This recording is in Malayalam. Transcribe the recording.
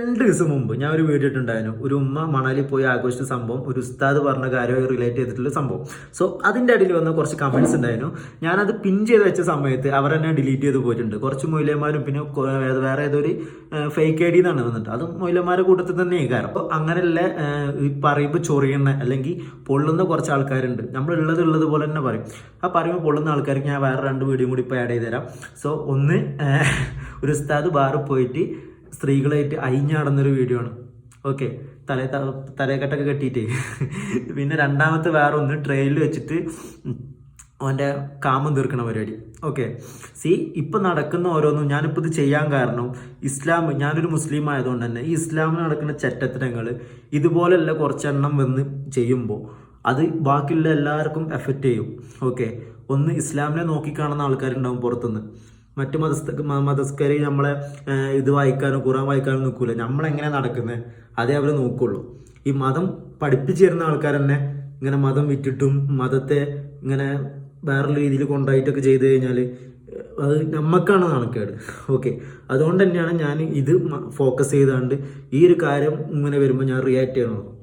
2 ദിവസം മുമ്പ് ഞാൻ ഒരു വീഡിയോ ഇട്ടുണ്ടായിരുന്നു. ഒരു ഉമ്മ മണാലി പോയി ആഘോഷിച്ച സംഭവം, ഒരു ഉസ്താദ് പറഞ്ഞ കാര്യമായി റിലേറ്റ് ചെയ്തിട്ടുള്ള സംഭവം. സോ അതിൻ്റെ അടിയിൽ വന്ന കുറച്ച് കമന്റ്സ് ഉണ്ടായിരുന്നു. ഞാനത് പിൻ ചെയ്ത് വെച്ച സമയത്ത് അവർ തന്നെ ഡിലീറ്റ് ചെയ്ത് പോയിട്ടുണ്ട്. കുറച്ച് മൊയിലന്മാരും പിന്നെ വേറെ ഏതൊരു ഫേക്ക് ഐ ഡി എന്നാണ് വന്നിട്ട്, അതും മൊയിലന്മാരുടെ കൂട്ടത്തിൽ തന്നെ കാരണം. അപ്പോൾ അങ്ങനെയുള്ള പറയുമ്പോൾ ചൊറിയുന്ന അല്ലെങ്കിൽ പൊള്ളുന്ന കുറച്ച് ആൾക്കാരുണ്ട്. നമ്മൾ ഉള്ളത് പോലെ തന്നെ പറയും. ആ പറയുമ്പോൾ പൊള്ളുന്ന ആൾക്കാർക്ക് ഞാൻ വേറെ 2 വീഡിയോ കൂടി ഇപ്പോൾ ആഡ് ചെയ്ത് തരാം. സോ ഒന്ന്, ഒരു ഉസ്താദ് ബാറിൽ പോയിട്ട് സ്ത്രീകളായിട്ട് അയിഞ്ഞാടുന്നൊരു വീഡിയോ ആണ്. ഓക്കെ, തലക്കെട്ടൊക്കെ കെട്ടിയിട്ട്. പിന്നെ രണ്ടാമത്തെ വേറെ ഒന്ന് ട്രെയിനിൽ വെച്ചിട്ട് അവൻ്റെ കാമം തീർക്കണ പരിപാടി. ഓക്കെ, ഇപ്പം നടക്കുന്ന ഓരോന്നും ഞാനിപ്പോൾ ഇത് ചെയ്യാൻ കാരണം ഞാനൊരു മുസ്ലിം ആയതുകൊണ്ട് തന്നെ ഈ ഇസ്ലാമിൽ നടക്കുന്ന ചെറ്റത്തരങ്ങൾ ഇതുപോലെയുള്ള കുറച്ചെണ്ണം വന്ന് ചെയ്യുമ്പോൾ അത് ബാക്കിയുള്ള എല്ലാവർക്കും എഫക്റ്റ് ചെയ്യും. ഓക്കെ, ഒന്ന് ഇസ്ലാമിനെ നോക്കിക്കാണുന്ന ആൾക്കാരുണ്ടാവും പുറത്തുനിന്ന്. മറ്റു മതസ്കരി നമ്മളെ ഇത് വായിക്കാനോ ഖുറാൻ വായിക്കാനോ നിൽക്കൂല. നമ്മളെങ്ങനെ നടക്കുന്നത് അതേ അവർ നോക്കുള്ളൂ. ഈ മതം പഠിപ്പിച്ചു തരുന്ന ആൾക്കാർ തന്നെ ഇങ്ങനെ മതം വിറ്റിട്ടും മതത്തെ ഇങ്ങനെ വേറൊരു രീതിയിൽ കൊണ്ടുപോയിട്ടൊക്കെ ചെയ്ത് കഴിഞ്ഞാൽ അത് നമ്മക്കാണ് നാണക്കേട്. ഓക്കെ, അതുകൊണ്ട് തന്നെയാണ് ഞാൻ ഇത് ഫോക്കസ് ചെയ്താണ്ട് ഈ ഒരു കാര്യം ഇങ്ങനെ വരുമ്പോൾ ഞാൻ റിയാക്ട് ചെയ്യണത്.